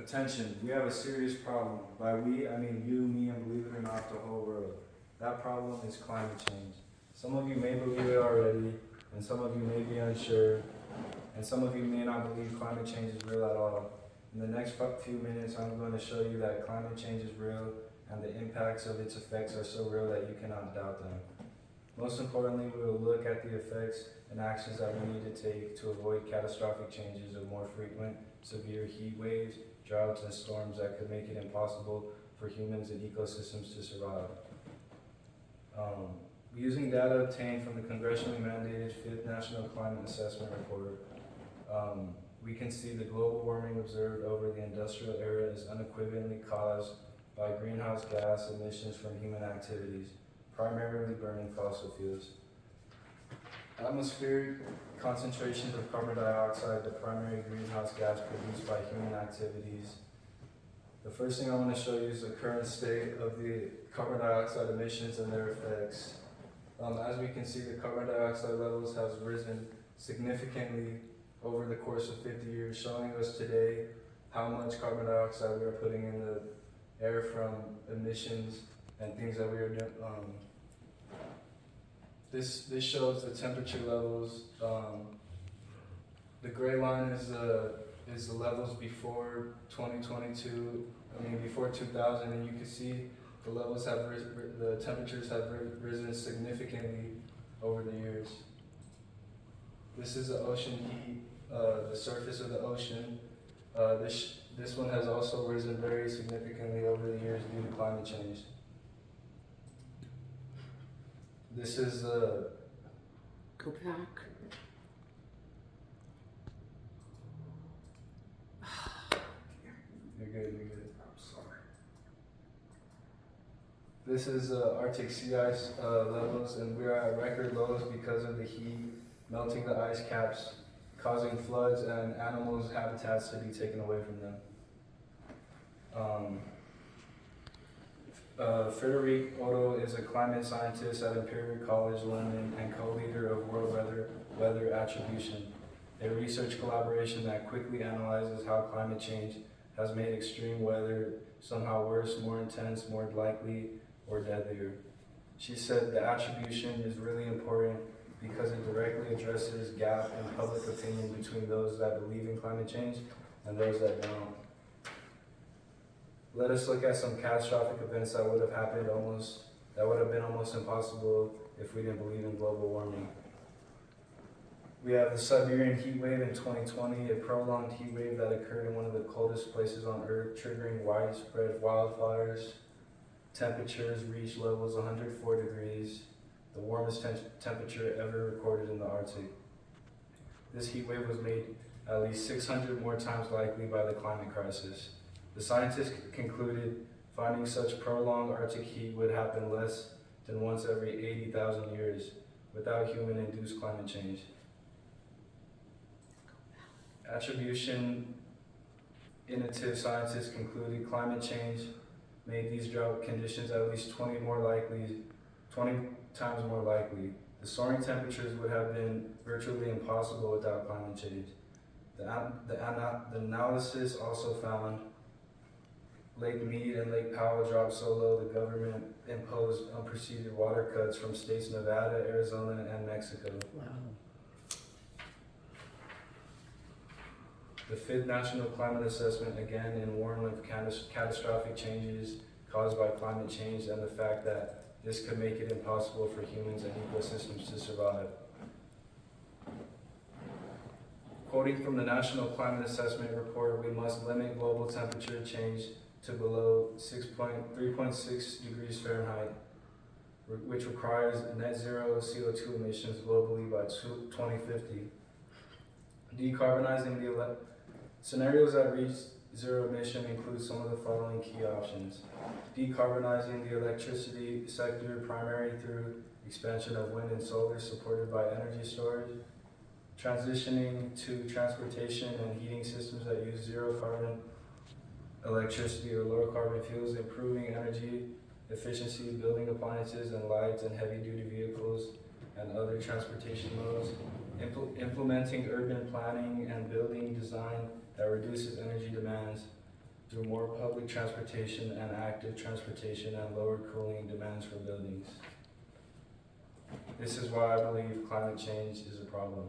Attention, we have a serious problem. By we, I mean you, me, and believe it or not, the whole world. That problem is climate change. Some of you may believe it already, and some of you may be unsure, and some of you may not believe climate change is real at all. In the next few minutes, I'm going to show you that climate change is real, and the impacts of its effects are so real that you cannot doubt them. Most importantly, we will look at the effects and actions that we need to take to avoid catastrophic changes of more frequent, severe heat waves, droughts, and storms that could make it impossible for humans and ecosystems to survive. Using data obtained from the congressionally mandated 5th National Climate Assessment Report, we can see the global warming observed over the industrial era is unequivocally caused by greenhouse gas emissions from human activities, primarily burning fossil fuels. Atmospheric concentrations of carbon dioxide, the primary greenhouse gas produced by human activities. The first thing I want to show you is the current state of the carbon dioxide emissions and their effects. As we can see, the carbon dioxide levels have risen significantly over the course of 50 years, showing us today how much carbon dioxide we are putting in the air from emissions and things that we are doing. This shows the temperature levels. The gray line is the levels before 2022. Before 2000, and you can see the levels have the temperatures have risen significantly over the years. This is the ocean heat, the surface of the ocean. This one has also risen very significantly over the years due to climate change. This is Go back. You're good. I'm sorry. This is Arctic sea ice levels, and we are at record lows because of the heat melting the ice caps, causing floods and animals' habitats to be taken away from them. Frederic Otto is a climate scientist at Imperial College London and co-leader of World Weather Attribution, a research collaboration that quickly analyzes how climate change has made extreme weather somehow worse, more intense, more likely, or deadlier. She said the attribution is really important because it directly addresses gap in public opinion between those that believe in climate change and those that don't. Let us look at some catastrophic events that would have been almost impossible if we didn't believe in global warming. We have the Siberian heat wave in 2020, a prolonged heat wave that occurred in one of the coldest places on Earth, triggering widespread wildfires. Temperatures reached levels 104 degrees, the warmest temperature ever recorded in the Arctic. This heat wave was made at least 600 more times likely by the climate crisis. The scientists concluded finding such prolonged Arctic heat would happen less than once every 80,000 years without human-induced climate change. Attribution innovative scientists concluded climate change made these drought conditions at least 20 times more likely. The soaring temperatures would have been virtually impossible without climate change. The analysis also found Lake Mead and Lake Powell dropped so low the government imposed unprecedented water cuts from states Nevada, Arizona, and Mexico. Wow. The 5th National Climate Assessment again warned of catastrophic changes caused by climate change and the fact that this could make it impossible for humans and ecosystems to survive. Quoting from the National Climate Assessment Report, we must limit global temperature change to below 3.6 degrees Fahrenheit, which requires net zero CO2 emissions globally by 2050. Decarbonizing the scenarios that reach zero emission include some of the following key options. Decarbonizing the electricity sector primarily through expansion of wind and solar supported by energy storage. Transitioning to transportation and heating systems that use zero carbon electricity or lower carbon fuels, improving energy efficiency, building appliances and lights and heavy duty vehicles and other transportation modes. Implementing urban planning and building design that reduces energy demands. through more public transportation and active transportation and lower cooling demands for buildings. This is why I believe climate change is a problem.